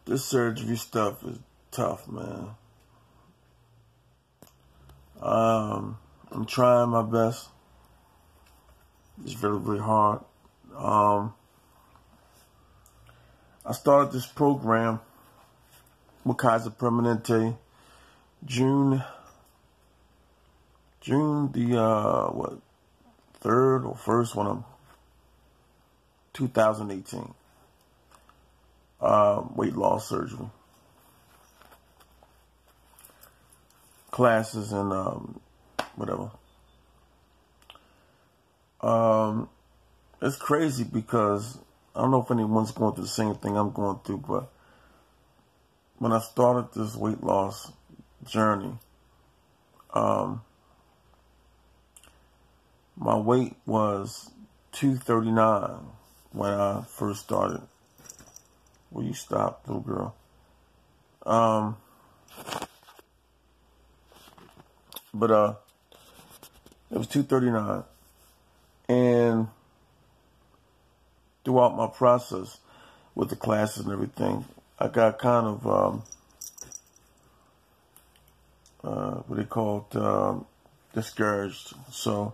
This surgery stuff is tough, man. I'm trying my best. It's very, very hard. I started this program with Kaiser Permanente June the 3rd or 1st one of 2018. Weight loss surgery classes and whatever. It's crazy because I don't know if anyone's going through the same thing I'm going through, but when I started this weight loss journey, my weight was 239 when I first started. Will you stop, little girl? But it was 239. And throughout my process with the classes and everything, I got kind of, what they call it, discouraged. So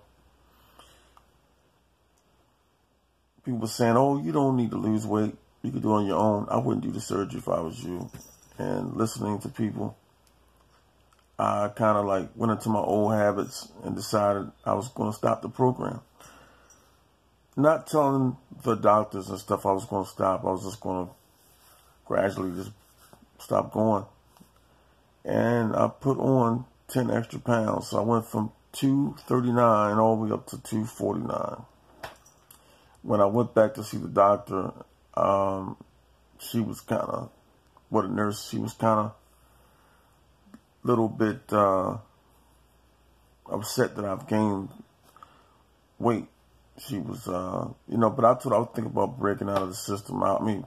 people were saying, oh, you don't need to lose weight. You could do it on your own. I wouldn't do the surgery if I was you. And listening to people, I kind of like went into my old habits and decided I was going to stop the program. Not telling the doctors and stuff I was going to stop. I was just going to gradually just stop going. And I put on 10 extra pounds. So I went from 239 all the way up to 249. When I went back to see the doctor, she was kind of, what a nurse, she was kind of a little bit upset that I've gained weight. She was, you know, but I told her I was thinking about breaking out of the system.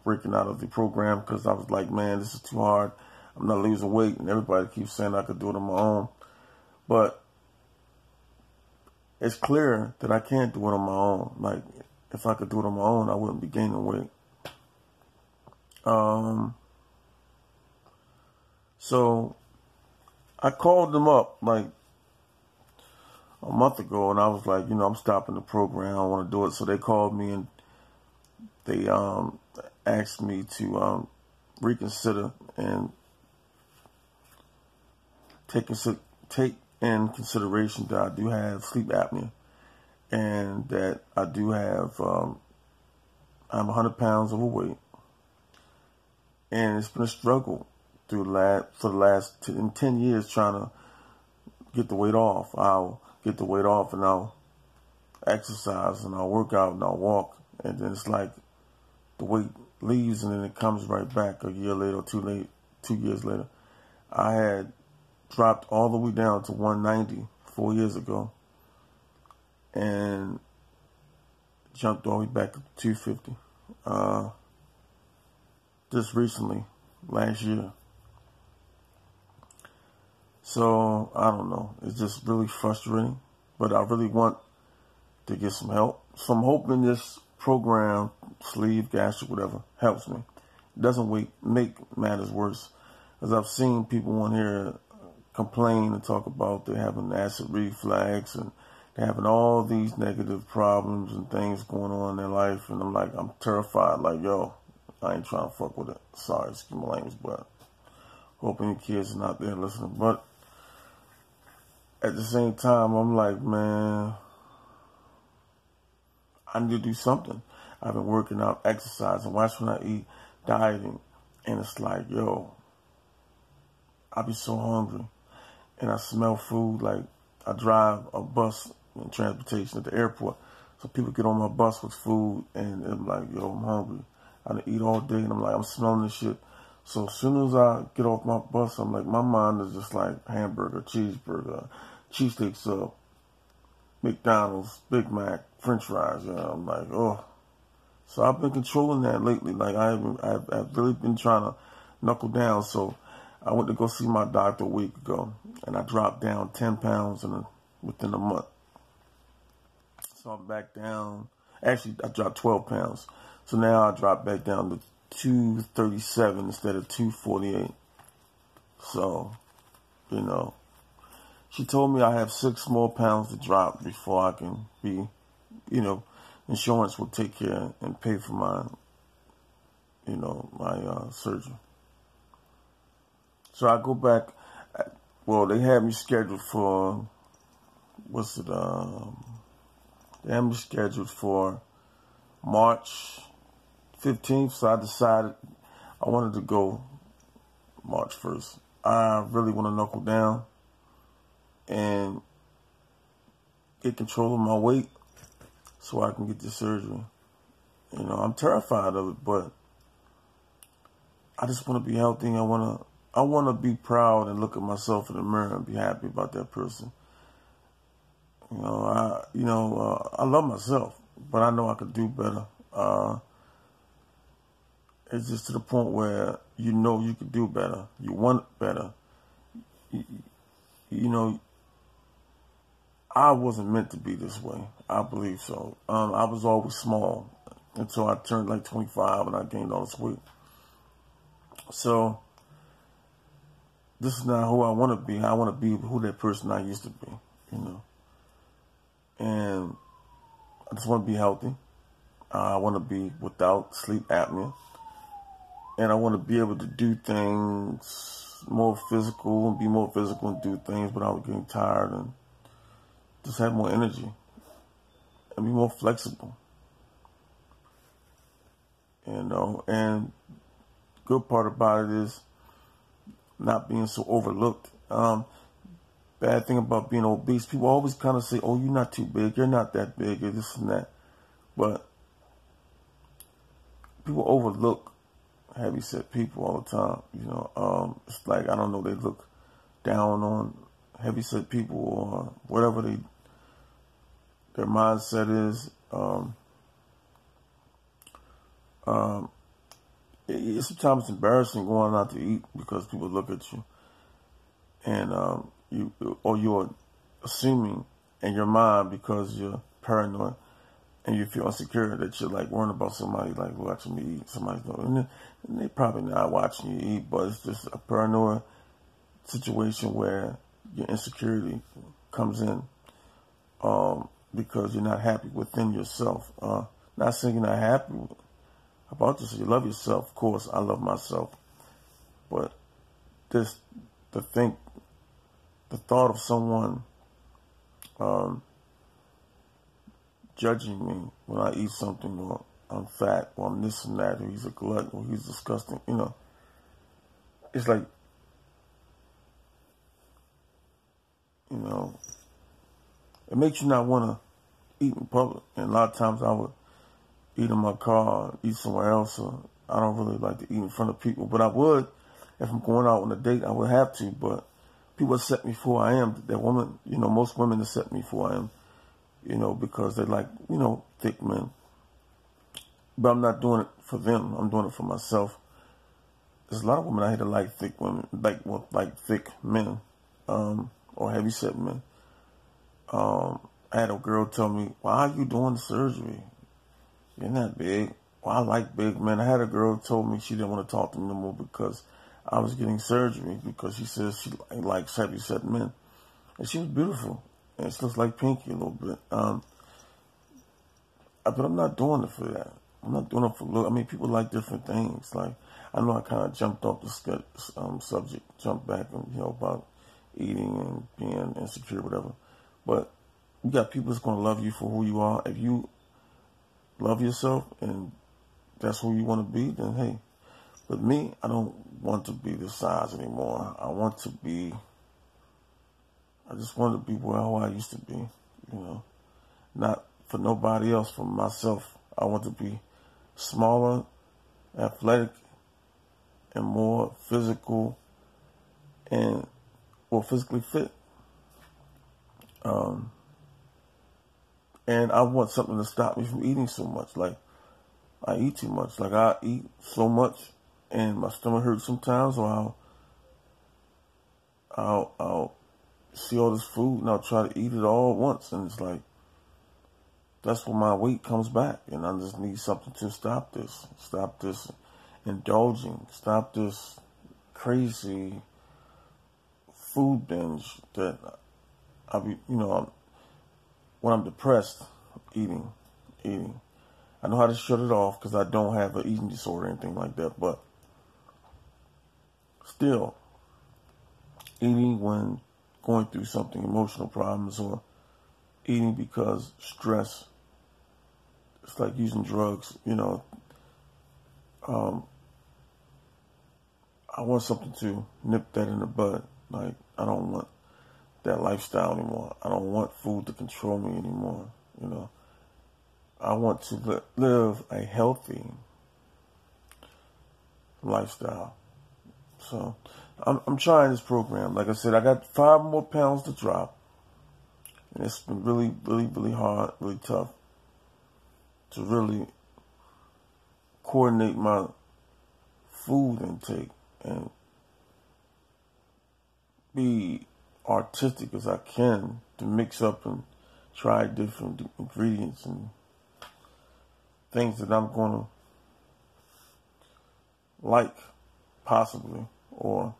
Breaking out of the program, because I was like, man, this is too hard. I'm not losing weight, and everybody keeps saying I could do it on my own. But it's clear that I can't do it on my own. Like, if I could do it on my own, I wouldn't be gaining weight. So I called them up like a month ago, and I was like, you know, I'm stopping the program. I don't want to do it. So they called me and they asked me to reconsider and take in consideration that I do have sleep apnea and that I do have, I'm 100 pounds overweight. And it's been a struggle for the last 10 years trying to get the weight off. I'll get the weight off and I'll exercise and I'll work out and I'll walk. And then it's like the weight leaves and then it comes right back a year later or 2 years later. I had dropped all the way down to 190 4 years ago and jumped all the way back to 250. Just recently, last year. So, I don't know. It's just really frustrating. But I really want to get some help. So I'm hoping this program, sleeve, gastric, whatever, helps me. It doesn't make matters worse. As I've seen people on here complain and talk about they're having acid reflux and they're having all these negative problems and things going on in their life. And I'm like, I'm terrified. Like, yo, I ain't trying to fuck with it. Sorry, excuse my language, but hoping your kids are not there listening. But at the same time, I'm like, man, I need to do something. I've been working out, exercising, watching what I eat, dieting. And it's like, yo, I be so hungry. And I smell food. Like, I drive a bus and transportation at the airport. So people get on my bus with food and I'm like, yo, I'm hungry. I done eat all day and I'm like, I'm smelling this shit. So as soon as I get off my bus, I'm like, my mind is just like hamburger, cheeseburger, cheesesteak sub, McDonald's, Big Mac, French fries. You know, I'm like, oh. So I've been controlling that lately. Like I've really been trying to knuckle down. So I went to go see my doctor a week ago, and I dropped down 10 pounds within a month. So I'm back down. Actually, I dropped 12 pounds. So now I dropped back down to 237 instead of 248. So, you know, she told me I have 6 more pounds to drop before I can be, you know, insurance will take care and pay for my, you know, my surgery. So I go back. Well, they had me scheduled for, they had me scheduled for March 15th. So I decided I wanted to go March 1st. I really want to knuckle down and get control of my weight so I can get the surgery. You know, I'm terrified of it, but I just want to be healthy. I want to be proud and look at myself in the mirror and be happy about that person. You know, I love myself, but I know I could do better. It's just to the point where you know you could do better. You want better. You know, I wasn't meant to be this way. I believe so. I was always small until I turned like 25 and I gained all this weight. So this is not who I want to be. I want to be who that person I used to be, you know. And I just want to be healthy. I want to be without sleep apnea. And I want to be able to do things more physical and be more physical and do things without getting tired and just have more energy and be more flexible. You know, and good part about it is not being so overlooked. Bad thing about being obese, people always kind of say, oh, you're not too big, you're not that big, or this and that. But people overlook heavy-set people all the time. You know, it's like, I don't know, they look down on heavy-set people or whatever their mindset is. Sometimes it's embarrassing going out to eat because people look at you and you're assuming in your mind because you're paranoid and you feel insecure that you're like worrying about somebody like watching me eat. Somebody's doing, and they probably not watching you eat, but it's just a paranoid situation where your insecurity comes in because you're not happy within yourself. Not saying you're not happy about yourself. You love yourself, of course. I love myself, but just the thought of someone judging me when I eat something, or I'm fat, or I'm this and that, or he's a glutton, or he's disgusting, you know, it's like, you know, it makes you not want to eat in public. And a lot of times I would eat in my car, or eat somewhere else, or I don't really like to eat in front of people, but I would, if I'm going out on a date, I would have to, but people accept me for who I am. That woman, you know, most women accept me for who I am, you know, because they like, you know, thick men. But I'm not doing it for them. I'm doing it for myself. There's a lot of women out here that like thick women, like thick men, or heavy-set men. I had a girl tell me, why are you doing the surgery? You're not big. Well, I like big men. I had a girl told me she didn't want to talk to me no more because I was getting surgery, because she says she likes heavy-set men. And she was beautiful. And she looks like Pinky a little bit. But I'm not doing it for that. I'm not doing it for look. I mean, people like different things. Like, I know I kind of jumped off the subject, jumped back, and, you know, about eating and being insecure, whatever. But you got people that's going to love you for who you are. If you love yourself and that's who you want to be, then hey. But me, I don't want to be this size anymore. I just want to be who I used to be, you know. Not for nobody else, for myself. I want to be smaller, athletic, and more physical and more physically fit. And I want something to stop me from eating so much. Like, I eat too much. Like, I eat so much and my stomach hurts sometimes, or I'll see all this food and I'll try to eat it all at once. And it's like, that's when my weight comes back. And I just need something to stop this indulging. Stop this crazy food binge that I be, when I'm depressed, eating. I know how to shut it off because I don't have an eating disorder or anything like that, but still, eating when going through something, emotional problems, or eating because stress, it's like using drugs, I want something to nip that in the bud. Like, I don't want that lifestyle anymore. I don't want food to control me anymore, I want to live a healthy lifestyle. So I'm trying this program. Like I said, I got 5 more pounds to drop. And it's been really, really, really hard, really tough to really coordinate my food intake and be artistic as I can to mix up and try different ingredients and things that I'm going to like, possibly, or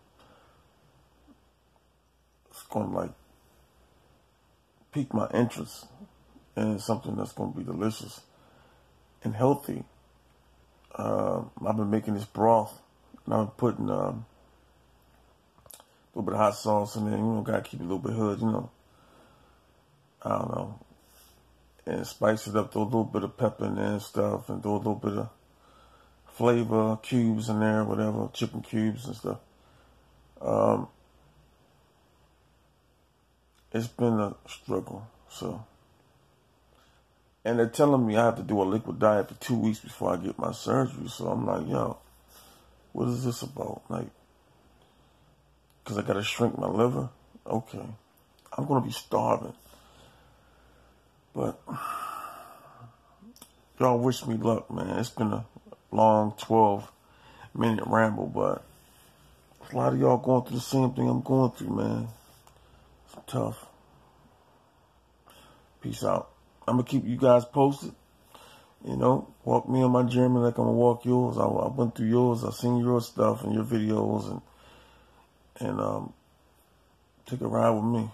it's going to like pique my interest in something that's going to be delicious and healthy. I've been making this broth, and I've been putting a little bit of hot sauce in there. Gotta keep it a little bit hood, I don't know. And spice it up, throw a little bit of pepper in there and stuff, and throw a little bit of flavor cubes in there, whatever, chicken cubes and stuff. It's been a struggle, so. And they're telling me I have to do a liquid diet for 2 weeks before I get my surgery. So I'm like, yo, what is this about? Like, because I got to shrink my liver? Okay. I'm going to be starving. But y'all wish me luck, man. It's been a long 12-minute ramble, but a lot of y'all going through the same thing I'm going through, man. It's tough. Peace out. I'm going to keep you guys posted. Walk me on my journey like I'm going to walk yours. I went through yours. I seen your stuff and your videos and take a ride with me.